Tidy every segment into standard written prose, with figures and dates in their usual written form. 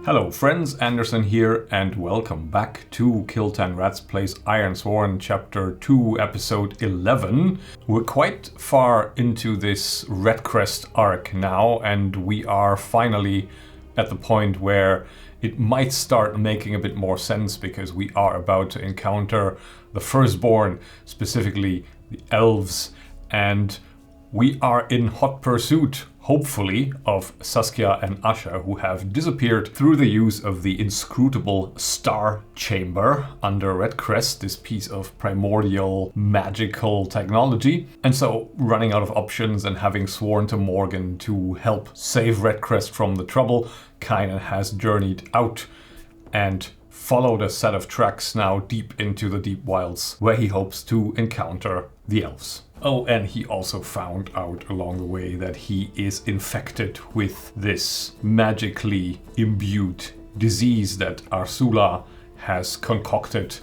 Hello friends, Anderson here, and welcome back to Kill 10 Rats Plays Ironsworn Chapter 2, Episode 11. We're quite far into this Redcrest arc now, and we are finally at the point where it might start making a bit more sense, because we are about to encounter the Firstborn, specifically the Elves, and we are in hot pursuit, hopefully, of Saskia and Asha, who have disappeared through the use of the inscrutable Star Chamber under Redcrest, this piece of primordial magical technology. And so, running out of options and having sworn to Morgan to help save Redcrest from the trouble, Kynan has journeyed out and followed a set of tracks now deep into the deep wilds, where he hopes to encounter the elves. Oh, and he also found out along the way that he is infected with this magically imbued disease that Ursula has concocted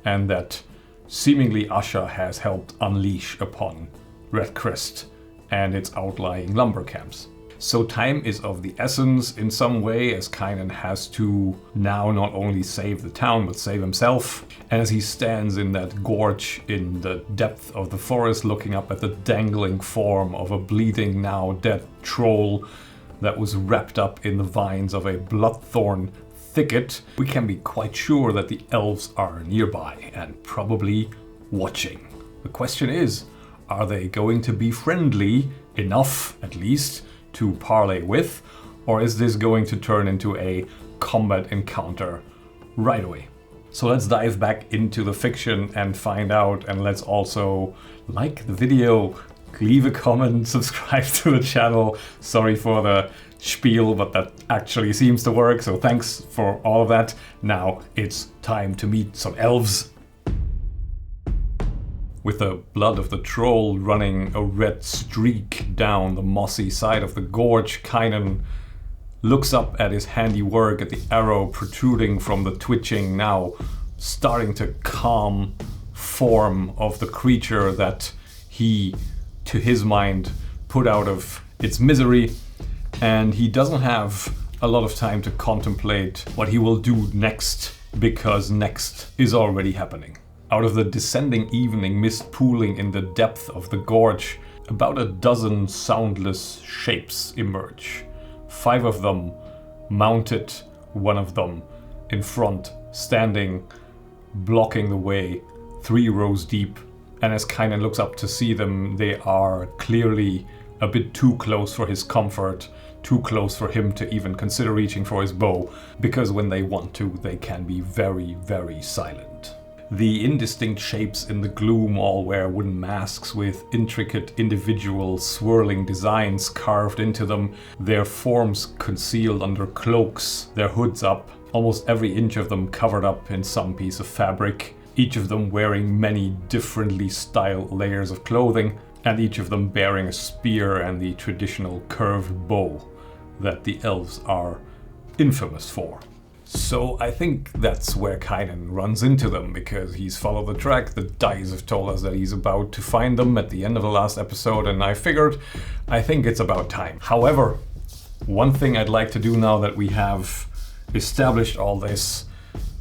and that seemingly Asha has helped unleash upon Redcrest and its outlying lumber camps. So time is of the essence in some way, as Kynan has to now not only save the town, but save himself. And as he stands in that gorge in the depth of the forest, looking up at the dangling form of a bleeding, now dead troll that was wrapped up in the vines of a bloodthorn thicket, we can be quite sure that the elves are nearby and probably watching. The question is, are they going to be friendly enough, at least, to parley with, or is this going to turn into a combat encounter right away? So let's dive back into the fiction and find out, and let's also like the video, leave a comment, subscribe to the channel. Sorry for the spiel, but that actually seems to work, so thanks for all of that. Now it's time to meet some elves. With the blood of the troll running a red streak down the mossy side of the gorge, Kynan looks up at his handiwork, at the arrow protruding from the twitching, now starting to calm form of the creature that he, to his mind, put out of its misery. And he doesn't have a lot of time to contemplate what he will do next, because next is already happening. Out of the descending evening mist pooling in the depth of the gorge, about a dozen soundless shapes emerge. 5 of them mounted, 1 of them in front, standing, blocking the way, 3 rows deep. And as Kynan looks up to see them, they are clearly a bit too close for his comfort, too close for him to even consider reaching for his bow, because when they want to, they can be very, very silent. The indistinct shapes in the gloom all wear wooden masks with intricate individual swirling designs carved into them, their forms concealed under cloaks, their hoods up, almost every inch of them covered up in some piece of fabric, each of them wearing many differently styled layers of clothing, and each of them bearing a spear and the traditional curved bow that the elves are infamous for. So I think that's where Kynan runs into them, because he's followed the track. The dice have told us that he's about to find them at the end of the last episode, and I think it's about time. However, one thing I'd like to do now that we have established all this,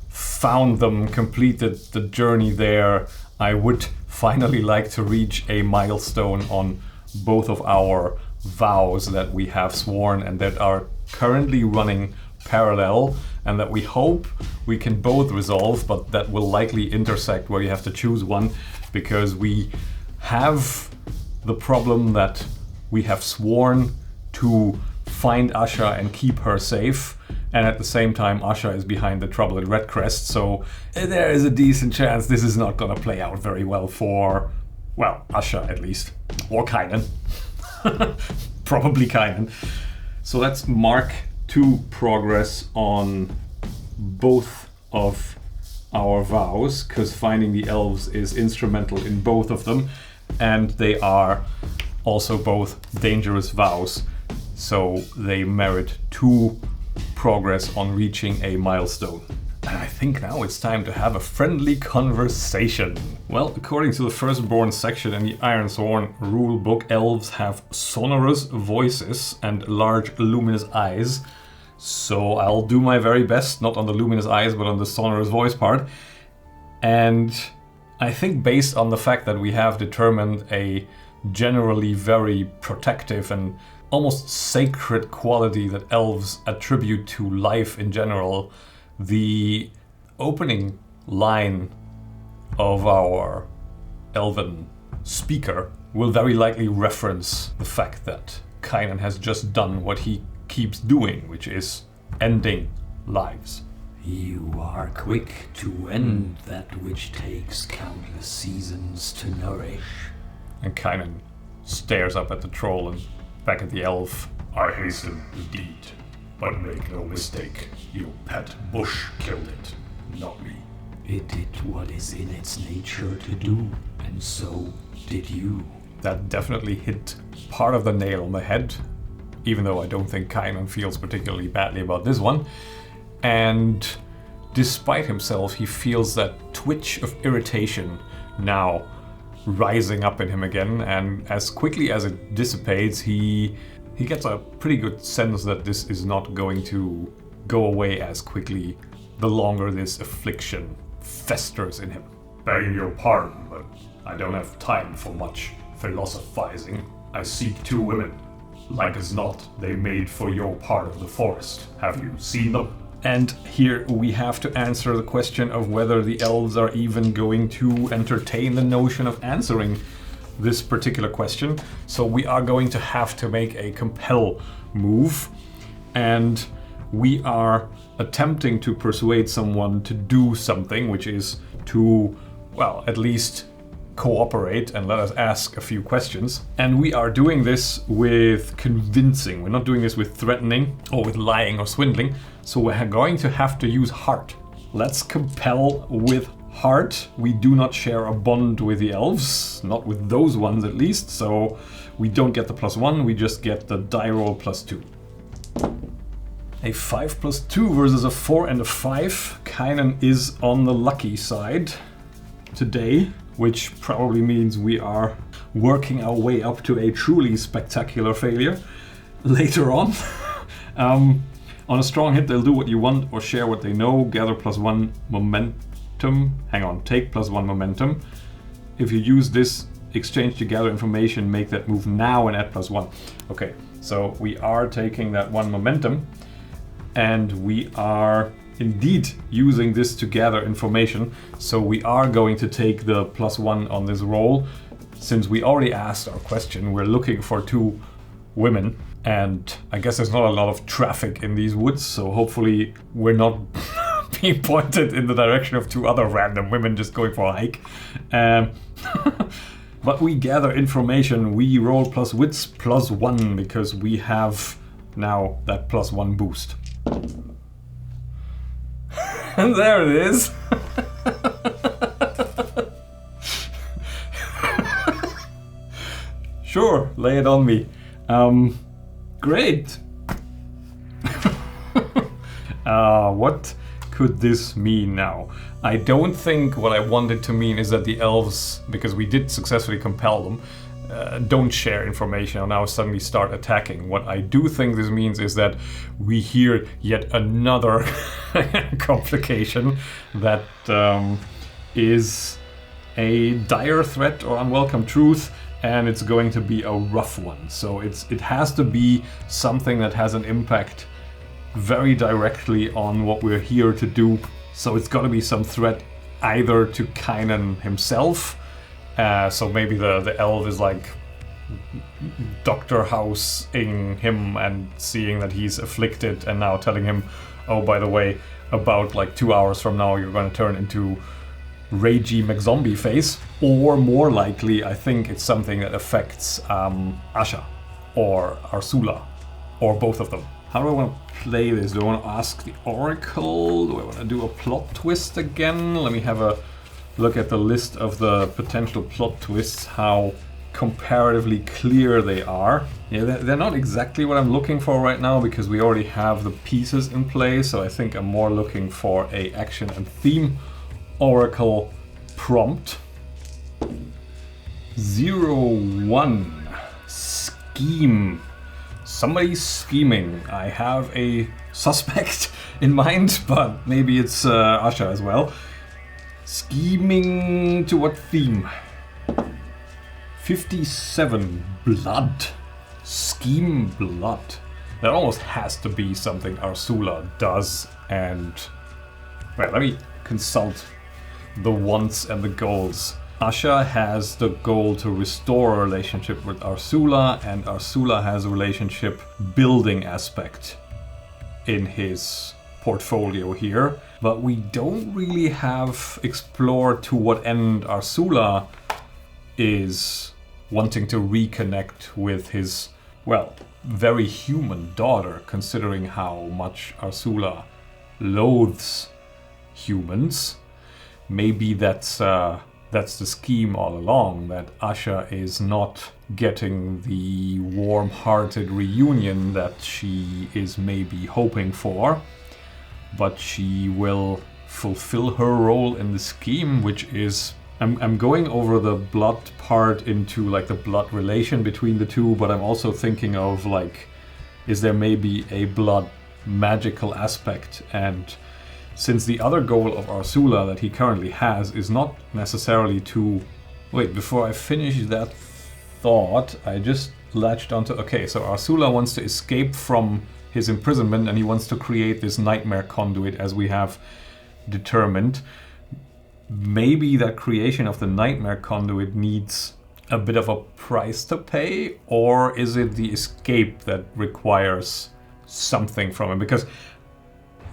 found them, completed the journey there, I would finally like to reach a milestone on both of our vows that we have sworn and that are currently running parallel, and that we hope we can both resolve, but that will likely intersect where you have to choose one, because we have the problem that we have sworn to find Asha and keep her safe, and at the same time Asha is behind the trouble at Redcrest, so there is a decent chance this is not gonna play out very well for, well, Asha at least, or Kynan. Probably Kynan. So let's mark 2 progress on both of our vows, because finding the elves is instrumental in both of them, and they are also both dangerous vows, so they merit 2 progress on reaching a milestone. And I think now it's time to have a friendly conversation. Well, according to the Firstborn section in the Ironsworn rulebook, elves have sonorous voices and large luminous eyes. So I'll do my very best, not on the luminous eyes, but on the sonorous voice part. And I think based on the fact that we have determined a generally very protective and almost sacred quality that elves attribute to life in general, the opening line of our elven speaker will very likely reference the fact that Kynan has just done what he keeps doing, which is ending lives. You are quick to end that which takes countless seasons to nourish. And Kynan stares up at the troll and back at the elf. I hasten the deed, but make no mistake, your pet bush killed it, not me. It did what is in its nature to do, and so did you. That definitely hit part of the nail on the head, even though I don't think Kynan feels particularly badly about this one. And despite himself, he feels that twitch of irritation now rising up in him again, and as quickly as it dissipates, he gets a pretty good sense that this is not going to go away as quickly the longer this affliction festers in him. Begging your pardon, but I don't have time for much philosophizing. I seek 2 women. Like as not, they made for your part of the forest. Have you seen them? And here we have to answer the question of whether the elves are even going to entertain the notion of answering this particular question. So we are going to have to make a compel move, and we are attempting to persuade someone to do something, which is to, well, at least cooperate and let us ask a few questions. And we are doing this with convincing. We're not doing this with threatening or with lying or swindling. So we're going to have to use heart. Let's compel with heart. We do not share a bond with the elves, not with those ones at least. So we don't get the +1, we just get the die roll +2. A 5 + 2 versus a 4 and a 5. Kynan is on the lucky side today, which probably means we are working our way up to a truly spectacular failure later on. On a strong hit, they'll do what you want or share what they know. Gather +1 momentum. Hang on, take +1 momentum. If you use this exchange to gather information, make that move now and add +1. Okay, so we are taking that 1 momentum, and we are indeed using this to gather information. So we are going to take the +1 on this roll. Since we already asked our question, we're looking for 2 women, and I guess there's not a lot of traffic in these woods, so hopefully we're not being pointed in the direction of 2 other random women just going for a hike. But we gather information. We roll +wits +1 because we have now that +1 boost. And there it is. Sure, lay it on me. Great. What could this mean now? I don't think what I wanted to mean is that the elves, because we did successfully compel them, don't share information and now suddenly start attacking. What I do think this means is that we hear yet another complication that is a dire threat or unwelcome truth, and it's going to be a rough one. So it has to be something that has an impact very directly on what we're here to do. So it's got to be some threat either to Kynan himself. So maybe the elf is like Dr. House-ing him and seeing that he's afflicted and now telling him, oh, by the way, about like 2 hours from now you're going to turn into Ragey McZombie face. Or more likely, I think it's something that affects Asha or Arsula, or both of them. How do I want to play this? Do I want to ask the Oracle? Do I want to do a plot twist again? Let me have a look at the list of the potential plot twists, how comparatively clear they are. Yeah, they're not exactly what I'm looking for right now because we already have the pieces in play, so I think I'm more looking for a action and theme Oracle prompt. 01 scheme. Somebody's scheming. I have a suspect in mind, but maybe it's Asha as well. Scheming to what theme? 57 blood. Scheme blood. That almost has to be something Arsula does, and well, let me consult the wants and the goals. Asha has the goal to restore a relationship with Arsula, and Arsula has a relationship building aspect in his portfolio here. But we don't really have explored to what end Arsula is wanting to reconnect with his, well, very human daughter, considering how much Arsula loathes humans. Maybe that's the scheme all along, that Asha is not getting the warm-hearted reunion that she is maybe hoping for, but she will fulfill her role in the scheme, which is... I'm going over the blood part into like the blood relation between the two, but I'm also thinking of like, is there maybe a blood magical aspect? And since the other goal of Arsula that he currently has is not necessarily to... Wait, before I finish that thought, I just latched onto... Okay, so Arsula wants to escape from his imprisonment and he wants to create this nightmare conduit, as we have determined. Maybe that creation of the nightmare conduit needs a bit of a price to pay, or is it the escape that requires something from him? Because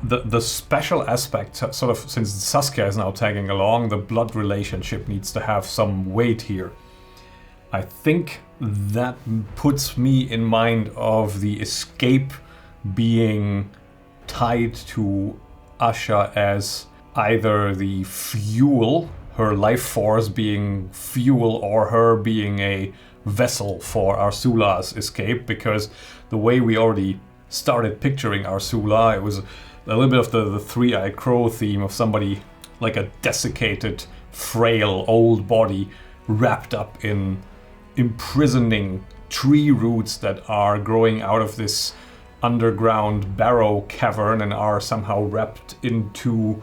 the special aspect, sort of, since Saskia is now tagging along, the blood relationship needs to have some weight here. I think that puts me in mind of the escape being tied to Asha as either the fuel, her life force being fuel, or her being a vessel for Arsula's escape, because the way we already started picturing Arsula, it was a little bit of the three-eyed crow theme of somebody like a desiccated, frail, old body wrapped up in imprisoning tree roots that are growing out of this underground barrow cavern and are somehow wrapped into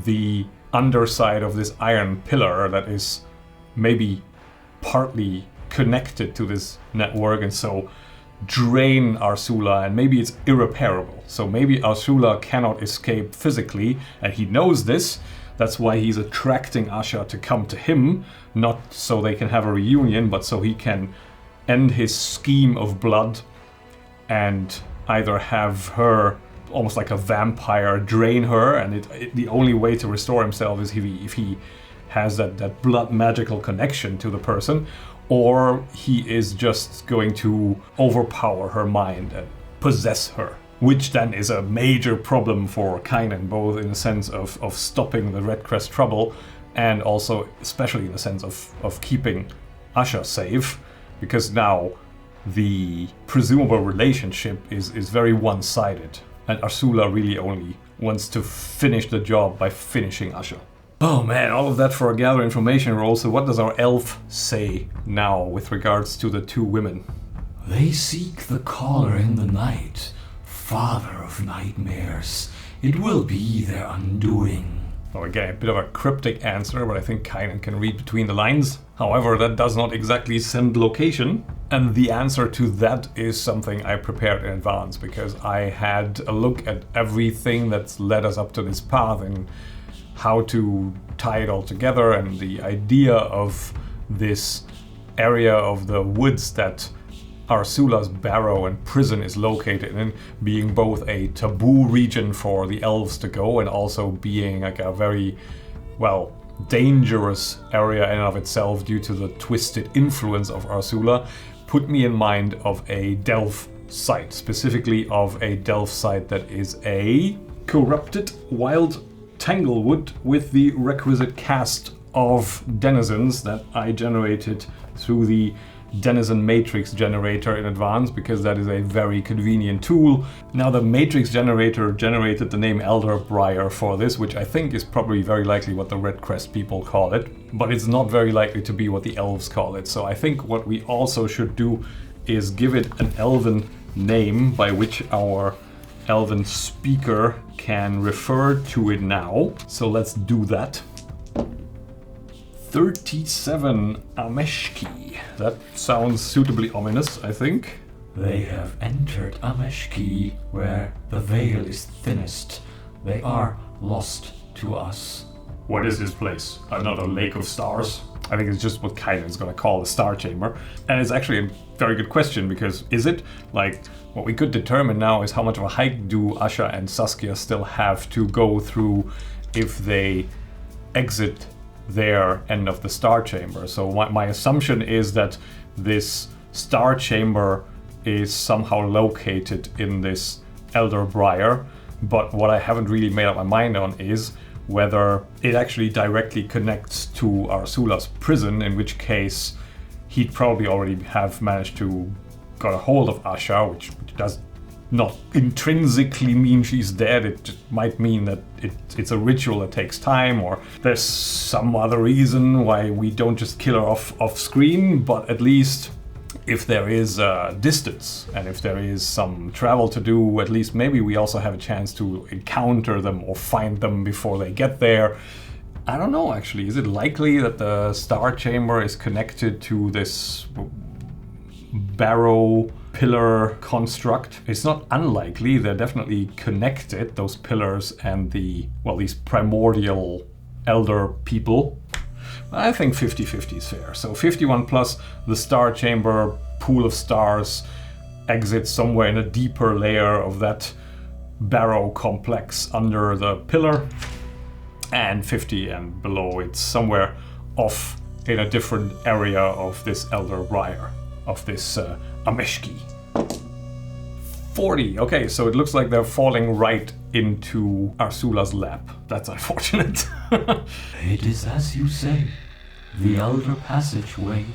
the underside of this iron pillar that is maybe partly connected to this network, and so drain Arsula, and maybe it's irreparable. So maybe Arsula cannot escape physically, and he knows this. That's why he's attracting Asha to come to him, not so they can have a reunion, but so he can end his scheme of blood and either have her almost like a vampire drain her, and the only way to restore himself is if he has that blood magical connection to the person, or he is just going to overpower her mind and possess her, which then is a major problem for Kynan, both in the sense of stopping the Red Crest trouble and also especially in the sense of keeping Asha safe, because now the presumable relationship is very one-sided. And Arsula really only wants to finish the job by finishing Asha. Oh man, all of that for a gather information roll. So what does our elf say now with regards to the two women? They seek the caller in the night, father of nightmares. It will be their undoing. So again, a bit of a cryptic answer, but I think Kynan can read between the lines. However, that does not exactly send location. And the answer to that is something I prepared in advance, because I had a look at everything that's led us up to this path and how to tie it all together, and the idea of this area of the woods that Arsula's barrow and prison is located in, being both a taboo region for the elves to go and also being like a very, well, dangerous area in and of itself due to the twisted influence of Arsula, put me in mind of a delve site, specifically of a delve site that is a corrupted wild tanglewood with the requisite cast of denizens that I generated through the Denizen matrix generator in advance, because that is a very convenient tool. Now, the matrix generator generated the name Elderbriar for this, which I think is probably very likely what the Red Crest people call it, but it's not very likely to be what the elves call it. So I think what we also should do is give it an elven name by which our elven speaker can refer to it now. So let's do that. 37 Ameshki. That sounds suitably ominous, I think. They have entered Ameshki, where the veil is thinnest. They are lost to us. What is this place? Another lake of stars? I think it's just what Kynan's gonna call the Star Chamber. And it's actually a very good question, because is it? Like, what we could determine now is how much of a hike do Asha and Saskia still have to go through if they exit their end of the Star Chamber. So my assumption is that this Star Chamber is somehow located in this Elder Briar, but what I haven't really made up my mind on is whether it actually directly connects to Arsula's prison, in which case he'd probably already have managed to got a hold of Asha, which does not intrinsically mean she's dead. It just might mean that it's a ritual that takes time, or there's some other reason why we don't just kill her off screen, but at least if there is distance and if there is some travel to do, at least maybe we also have a chance to encounter them or find them before they get there. I don't know, actually. Is it likely that the Star Chamber is connected to this barrow pillar construct? It's not unlikely. They're definitely connected, those pillars and these primordial elder people. I think 50-50 is fair. So 51 plus the Star Chamber pool of stars exits somewhere in a deeper layer of that barrow complex under the pillar, and 50 and below it's somewhere off in a different area of this Elder Briar, of this Ameshki. 40. Okay, so it looks like they're falling right into Arsula's lap. That's unfortunate. It is as you say. The Elder Passageway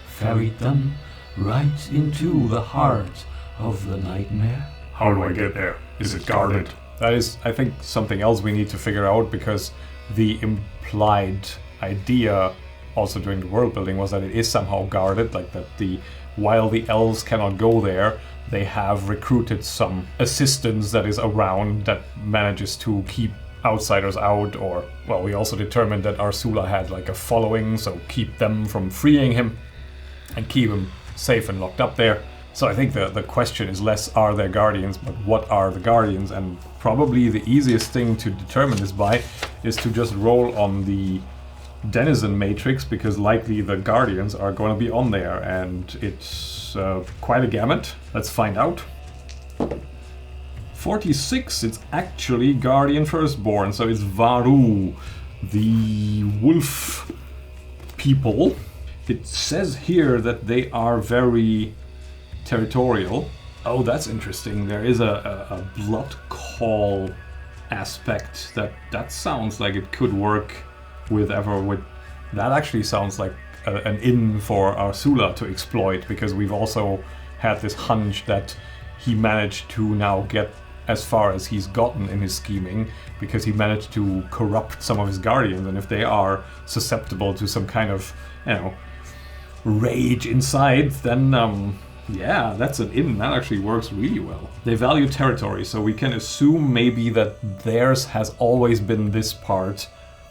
ferried them right into the heart of the nightmare. How do I get there? Is it guarded? That is, I think, something else we need to figure out, because the implied idea also during the world building was that it is somehow guarded, like that while the elves cannot go there, they have recruited some assistance that is around that manages to keep outsiders out, or, well, we also determined that Arsula had like a following, so keep them from freeing him and keep him safe and locked up there. So I think the question is less are there guardians, but what are the guardians? And probably the easiest thing to determine this by is to just roll on the Denizen matrix, because likely the guardians are going to be on there, and it's quite a gamut. Let's find out. 46, it's actually Guardian Firstborn, so it's Varu, the wolf people. It says here that they are very territorial. Oh, that's interesting. There is a blood call aspect that sounds like it could work with that actually sounds like an in for Arsula to exploit, because we've also had this hunch that he managed to now get as far as he's gotten in his scheming, because he managed to corrupt some of his guardians, and if they are susceptible to some kind of, rage inside, then yeah, that's an in. That actually works really well. They value territory, so we can assume maybe that theirs has always been this part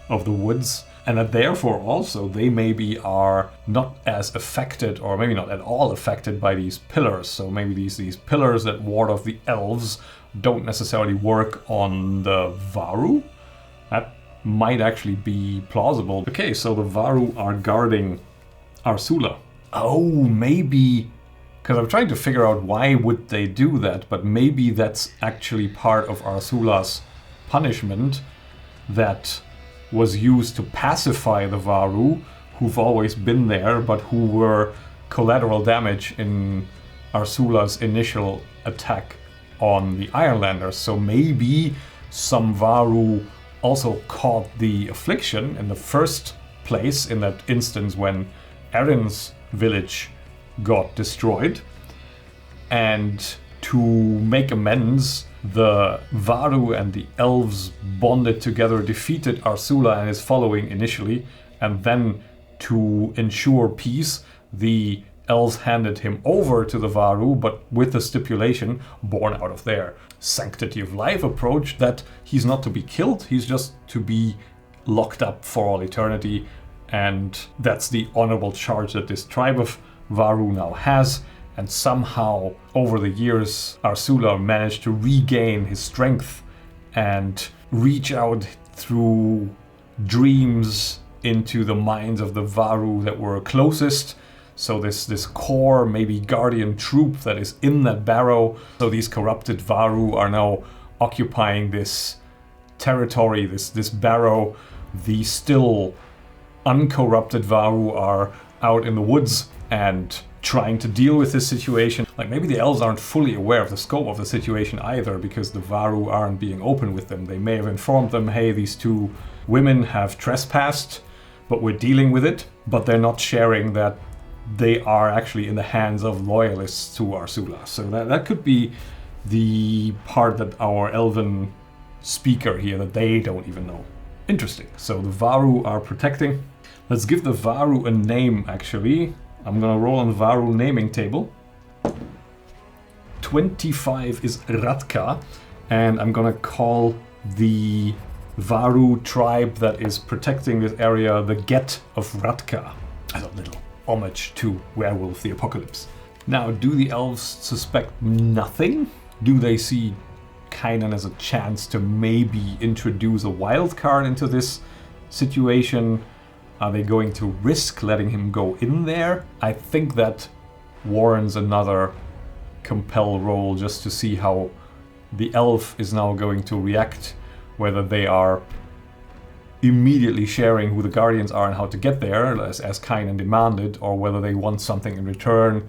of the woods, and that therefore also they maybe are not as affected, or maybe not at all affected by these pillars. So maybe these pillars that ward off the elves don't necessarily work on the Varu. That might actually be plausible. Okay, so the Varu are guarding Arsula. Oh, maybe, because I'm trying to figure out why would they do that, but maybe that's actually part of Arsula's punishment that was used to pacify the Varu, who've always been there, but who were collateral damage in Arsula's initial attack on the Ironlanders. So maybe some Varu also caught the affliction in the first place, in that instance when Erin's village got destroyed, and to make amends, the Varu and the elves bonded together, defeated Arsula and his following initially, and then to ensure peace, the elves handed him over to the Varu, but with the stipulation, born out of their sanctity of life approach, that he's not to be killed, he's just to be locked up for all eternity. And that's the honorable charge that this tribe of Varu now has. And somehow, over the years, Arsula managed to regain his strength and reach out through dreams into the minds of the Varu that were closest. So this core, maybe guardian troop that is in that barrow. So these corrupted Varu are now occupying this territory, this barrow. The still uncorrupted Varu are out in the woods and trying to deal with this situation. Like, maybe the elves aren't fully aware of the scope of the situation either, because the Varu aren't being open with them. They may have informed them, hey, these two women have trespassed, but we're dealing with it. But they're not sharing that they are actually in the hands of loyalists to Arsula. So that could be the part that our elven speaker here, that they don't even know. Interesting. So the Varu are protecting. Let's give the Varu a name, actually. I'm gonna roll on the Varu naming table. 25 is Ratka, and I'm gonna call the Varu tribe that is protecting this area the Get of Ratka, as a little homage to Werewolf the Apocalypse. Now, do the elves suspect nothing? Do they see Kynan as a chance to maybe introduce a wild card into this situation? Are they going to risk letting him go in there? I think that warrants another compel roll just to see how the elf is now going to react, whether they are immediately sharing who the guardians are and how to get there, as Kynan demanded, or whether they want something in return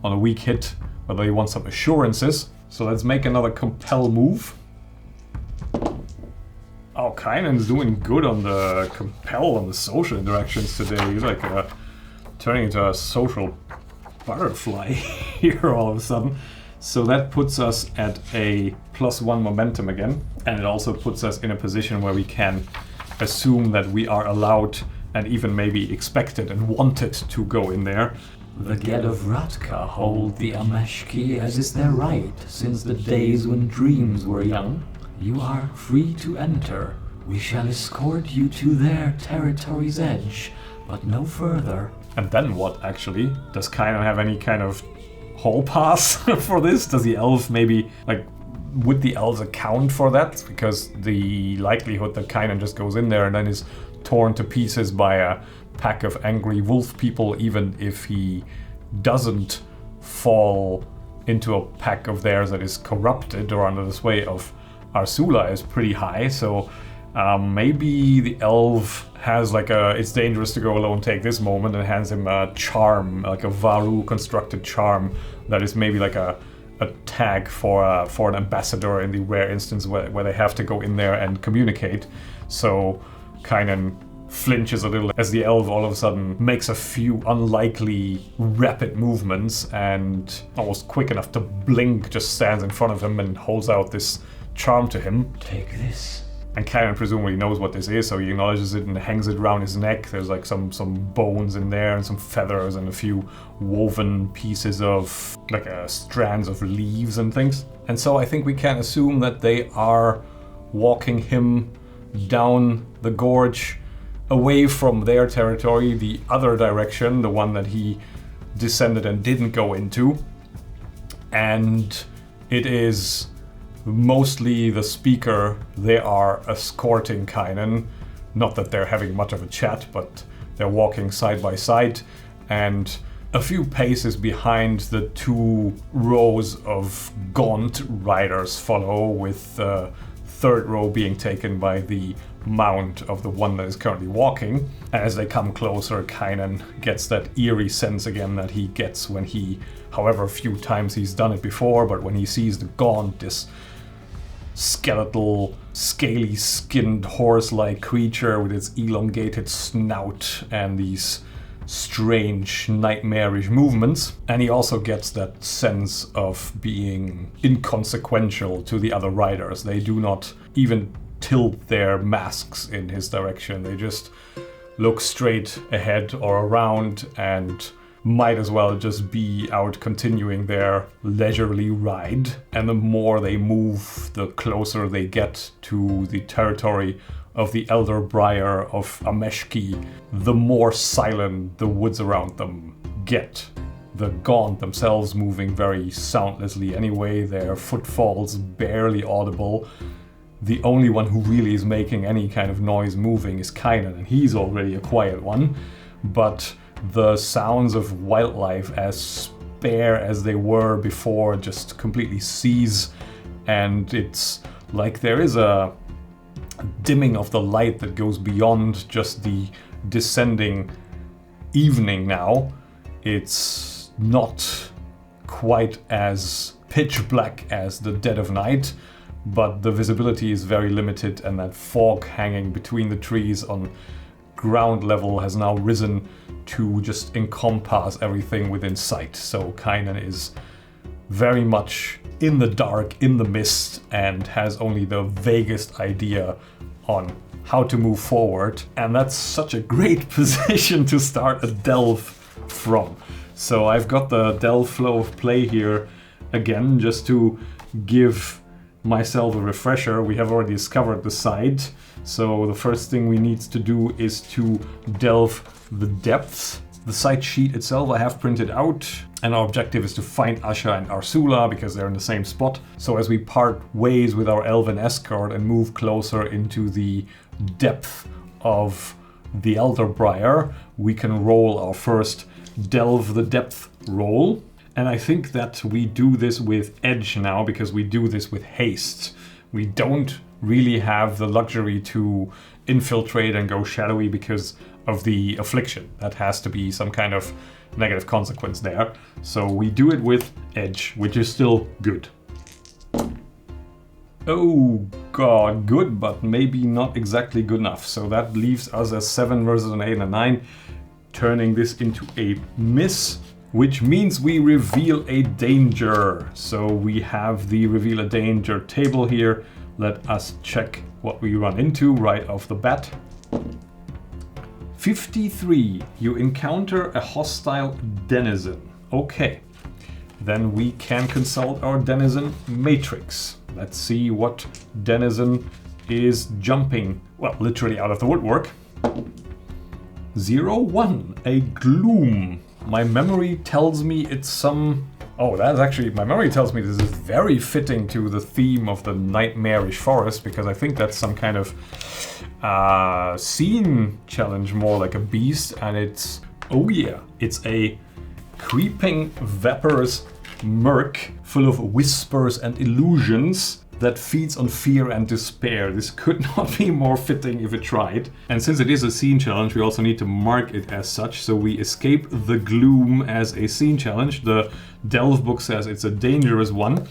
on a weak hit, whether they want some assurances. So let's make another compel move. Oh, Kynan's doing good on the compel, on the social interactions today. He's like turning into a social butterfly here all of a sudden. So that puts us at a +1 momentum again. And it also puts us in a position where we can assume that we are allowed and even maybe expected and wanted to go in there. The Get of Ratka hold the Ameshki as is their right since the days when dreams were young. You are free to enter. We shall escort you to their territory's edge, but no further. And then what, actually? Does Kynan have any kind of hall pass for this? Does the elf maybe, like, would the elves account for that? Because the likelihood that Kynan just goes in there and then is torn to pieces by a pack of angry wolf people, even if he doesn't fall into a pack of theirs that is corrupted or under the sway of Arsula, is pretty high. So maybe the elf has like it's dangerous to go alone, take this moment, and hands him a charm, like a Varu constructed charm that is maybe like a tag for an ambassador in the rare instance where they have to go in there and communicate. So Kynan flinches a little as the elf all of a sudden makes a few unlikely rapid movements, and almost quick enough to blink, just stands in front of him and holds out this charm to him. Take this. And Kynan presumably knows what this is, so he acknowledges it and hangs it around his neck. There's like some bones in there and some feathers and a few woven pieces of like strands of leaves and things. And so I think we can assume that they are walking him down the gorge away from their territory, the other direction, the one that he descended and didn't go into. And it is mostly the speaker. They are escorting Kynan. Not that they're having much of a chat, but they're walking side by side. And a few paces behind, the two rows of gaunt riders follow, with the third row being taken by the mount of the one that is currently walking. And as they come closer, Kynan gets that eerie sense again that he gets when he, however few times he's done it before, but when he sees the gaunt, this skeletal, scaly-skinned, horse-like creature with its elongated snout and these strange, nightmarish movements. And he also gets that sense of being inconsequential to the other riders. They do not even tilt their masks in his direction. They just look straight ahead or around and might as well just be out continuing their leisurely ride. And the more they move, the closer they get to the territory of the Elder Briar of Ameshki, the more silent the woods around them get. The Gaunt themselves moving very soundlessly anyway, their footfalls barely audible. The only one who really is making any kind of noise moving is Kynan, and he's already a quiet one. But the sounds of wildlife, as spare as they were before, just completely cease, and it's like there is a dimming of the light that goes beyond just the descending evening now. It's not quite as pitch black as the dead of night, but the visibility is very limited, and that fog hanging between the trees on ground level has now risen to just encompass everything within sight. So Kynan is very much in the dark, in the mist, and has only the vaguest idea on how to move forward. And that's such a great position to start a delve from. So I've got the delve flow of play here again, just to give myself a refresher. We have already discovered the site, so the first thing we need to do is to delve the depths. The site sheet itself I have printed out, and our objective is to find Asha and Arsula because they're in the same spot. So as we part ways with our elven escort and move closer into the depth of the Elder Briar, we can roll our first delve the depth roll. And I think that we do this with edge now because we do this with haste. We don't really have the luxury to infiltrate and go shadowy because of the affliction. That has to be some kind of negative consequence there. So we do it with edge, which is still good. Oh god, good, but maybe not exactly good enough. So that leaves us as 7 versus an 8 and a 9, turning this into a miss, which means we reveal a danger. So we have the reveal a danger table here. Let us check what we run into right off the bat. 53, you encounter a hostile denizen. Okay, then we can consult our denizen matrix. Let's see what denizen is jumping, well, literally out of the woodwork. 01, a gloom. My memory tells me it's some... Oh, that's actually... My memory tells me this is very fitting to the theme of the nightmarish forest, because I think that's some kind of scene challenge, more like a beast, and it's... Oh yeah, it's a creeping vaporous murk full of whispers and illusions that feeds on fear and despair. This could not be more fitting if it tried. And since it is a scene challenge, we also need to mark it as such. So we escape the gloom as a scene challenge. The Delve book says it's a dangerous one,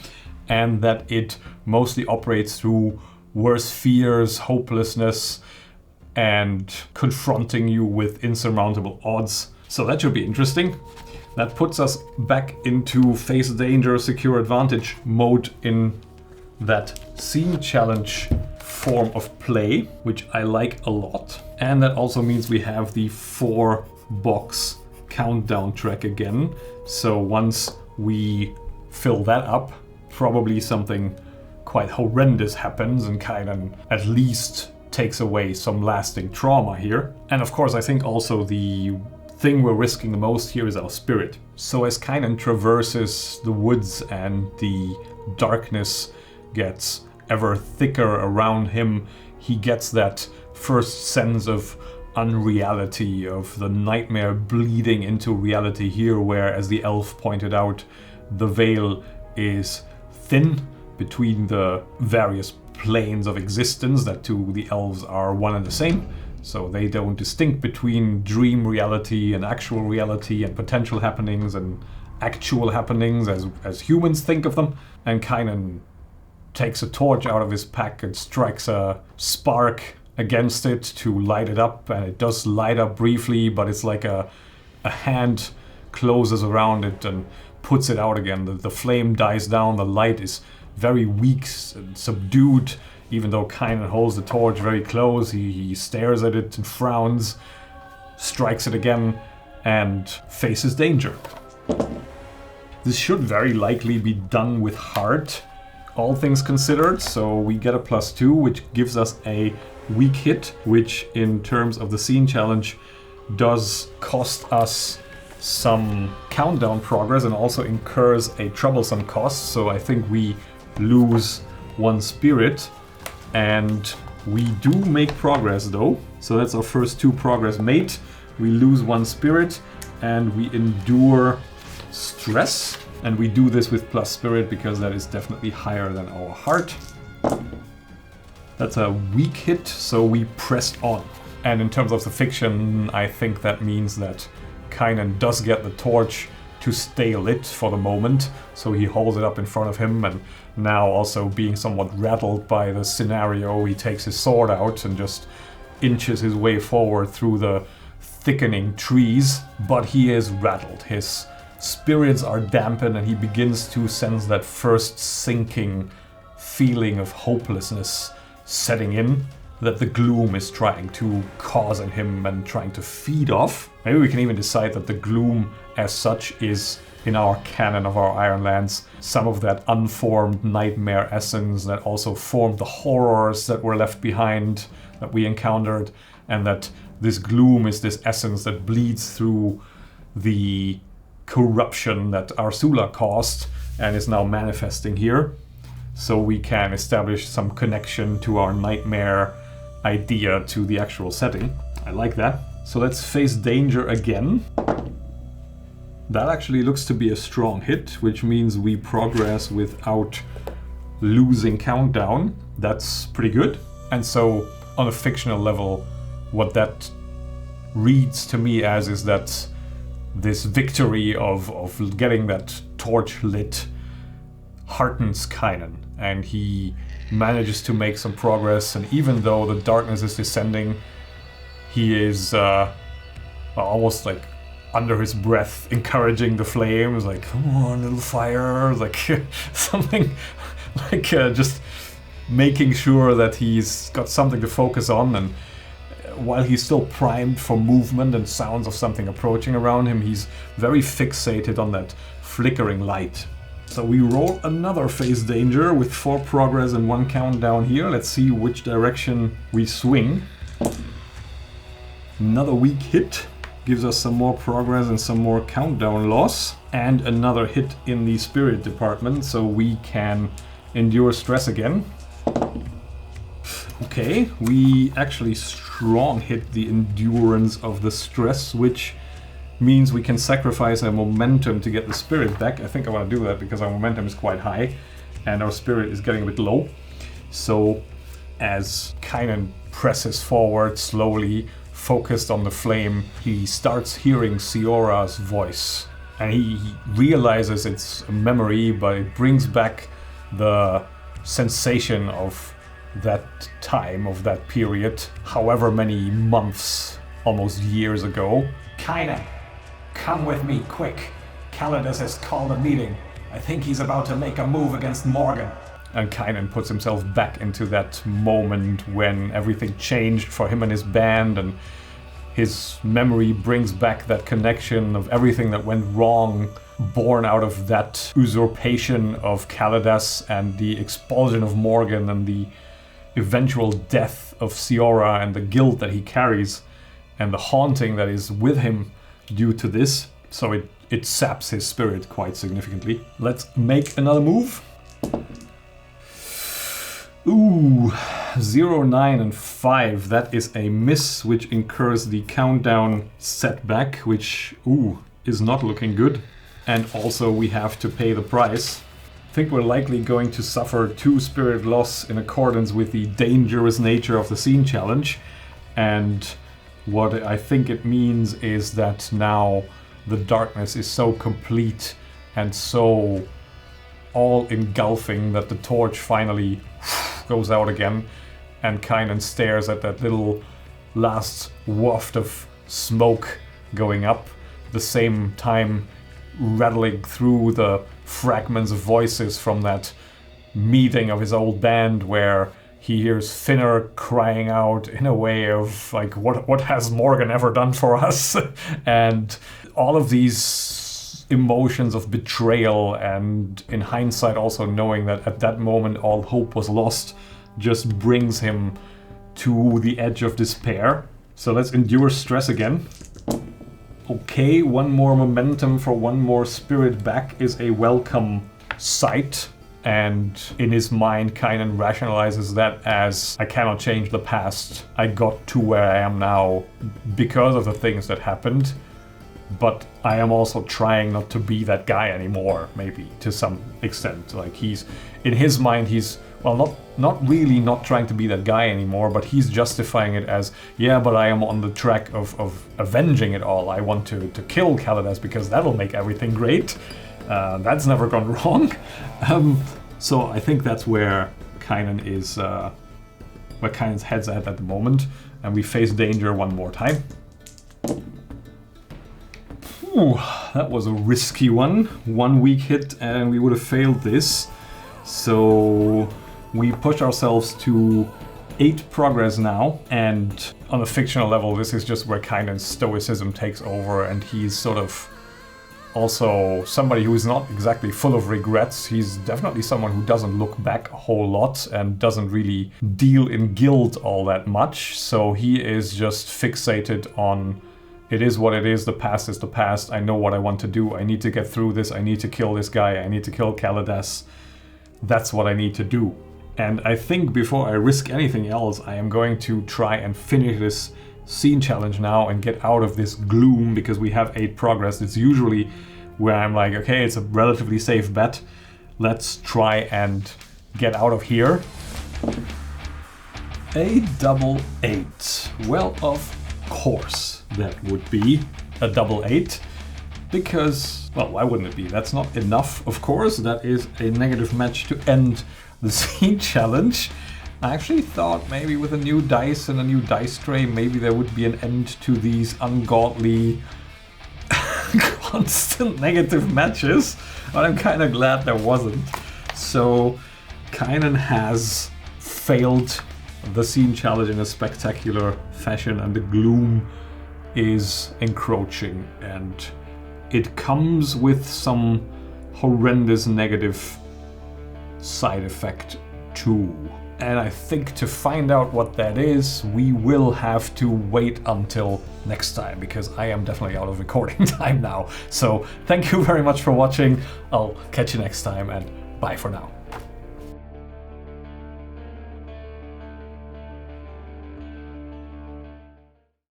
and that it mostly operates through worse fears, hopelessness, and confronting you with insurmountable odds. So that should be interesting. That puts us back into face danger, secure advantage mode in that scene challenge form of play, which I like a lot. And that also means we have the 4-box countdown track again. So once we fill that up, probably something quite horrendous happens and Kynan at least takes away some lasting trauma here. And of course, I think also the thing we're risking the most here is our spirit. So as Kynan traverses the woods and the darkness gets ever thicker around him, he gets that first sense of unreality, of the nightmare bleeding into reality here, where, as the elf pointed out, the veil is thin between the various planes of existence that to the elves are one and the same. So they don't distinct between dream reality and actual reality and potential happenings and actual happenings as humans think of them. And Kynan takes a torch out of his pack and strikes a spark against it to light it up, and it does light up briefly, but it's like a hand closes around it and puts it out again. The flame dies down, the light is very weak and subdued, even though Kynan holds the torch very close. He stares at it and frowns, strikes it again, and faces danger. This should very likely be done with heart, all things considered, so we get a +2, which gives us a weak hit, which in terms of the scene challenge does cost us some countdown progress and also incurs a troublesome cost, so I think we lose 1 spirit, and we do make progress though, so that's our first 2 progress made. We lose 1 spirit and we endure stress, and we do this with plus spirit because that is definitely higher than our heart. That's a weak hit, so we pressed on. And in terms of the fiction, I think that means that Kynan does get the torch to stay lit for the moment, so he holds it up in front of him, and now also being somewhat rattled by the scenario, he takes his sword out and just inches his way forward through the thickening trees, but he is rattled. His spirits are dampened and he begins to sense that first sinking feeling of hopelessness setting in, that the gloom is trying to cause in him and trying to feed off. Maybe we can even decide that the gloom as such is, in our canon of our Ironlands, some of that unformed nightmare essence that also formed the horrors that were left behind, that we encountered, and that this gloom is this essence that bleeds through the corruption that Arsula caused and is now manifesting here. So we can establish some connection to our nightmare idea to the actual setting. I like that. So let's face danger again. That actually looks to be a strong hit, which means we progress without losing countdown. That's pretty good. And so on a fictional level, what that reads to me as is that this victory of getting that torch lit heartens Kynan, and he manages to make some progress, and even though the darkness is descending, he is almost like under his breath encouraging the flames, like, come on little fire, like something like just making sure that he's got something to focus on. And while he's still primed for movement and sounds of something approaching around him, he's very fixated on that flickering light. So we roll another phase danger with 4 progress and 1 countdown here. Let's see which direction we swing. Another weak hit gives us some more progress and some more countdown loss. And another hit in the spirit department, so we can endure stress again. Okay, we actually strong hit the endurance of the stress, which means we can sacrifice our momentum to get the spirit back. I think I want to do that because our momentum is quite high and our spirit is getting a bit low. So as Kynan presses forward slowly, focused on the flame, he starts hearing Siora's voice. And he realizes it's a memory, but it brings back the sensation of that time, of that period, however many months, almost years ago. Kynan, come with me, quick. Calidus has called a meeting. I think he's about to make a move against Morgan. And Kynan puts himself back into that moment when everything changed for him and his band, and his memory brings back that connection of everything that went wrong, born out of that usurpation of Calidus and the expulsion of Morgan and the eventual death of Siora and the guilt that he carries and the haunting that is with him due to this. So it saps his spirit quite significantly. Let's make another move. Ooh, 0, 9, and 5. That is a miss, which incurs the countdown setback, which, is not looking good. And also we have to pay the price. I think we're likely going to suffer 2 spirit loss in accordance with the dangerous nature of the scene challenge. And what I think it means is that now the darkness is so complete and so all engulfing that the torch finally goes out again, and Kynan stares at that little last waft of smoke going up, the same time rattling through the fragments of voices from that meeting of his old band where he hears Finner crying out in a way of like, what has Morgan ever done for us? And all of these emotions of betrayal, and in hindsight also knowing that at that moment all hope was lost, just brings him to the edge of despair. So let's endure stress again. Okay, one more momentum for one more spirit back is a welcome sight. And in his mind, Kynan rationalizes that as, I cannot change the past. I got to where I am now because of the things that happened. But I am also trying not to be that guy anymore, maybe, to some extent. Like, he's, in his mind, he's, well, not really not trying to be that guy anymore, but he's justifying it as, yeah, but I am on the track of avenging it all. I want to kill Kaladas because that'll make everything great. That's never gone wrong. So I think that's where Kynan is, where Kynan's head's at the moment. And we face danger one more time. Ooh, that was a risky one. 1 weak hit and we would have failed this. So we push ourselves to 8 progress now. And on a fictional level, this is just where Kynan's stoicism takes over, and he's sort of also somebody who is not exactly full of regrets. He's definitely someone who doesn't look back a whole lot and doesn't really deal in guilt all that much. So he is just fixated on, it is what it is, the past is the past, I know what I want to do, I need to get through this, I need to kill this guy, I need to kill Kaladas. That's what I need to do. And I think before I risk anything else, I am going to try and finish this scene challenge now and get out of this gloom, because we have 8 progress. It's usually where I'm like, okay, it's a relatively safe bet. Let's try and get out of here. A double 8. Well, of course that would be a double 8, because, well, why wouldn't it be? That's not enough, of course. That is a negative match to end the scene challenge. I actually thought maybe with a new dice and a new dice tray, maybe there would be an end to these ungodly constant negative matches, but I'm kind of glad there wasn't. So Kynan has failed the scene challenge in a spectacular fashion, and the gloom is encroaching, and it comes with some horrendous negative side effect too. And I think to find out what that is, we will have to wait until next time, because I am definitely out of recording time now. So thank you very much for watching. I'll catch you next time, and bye for now.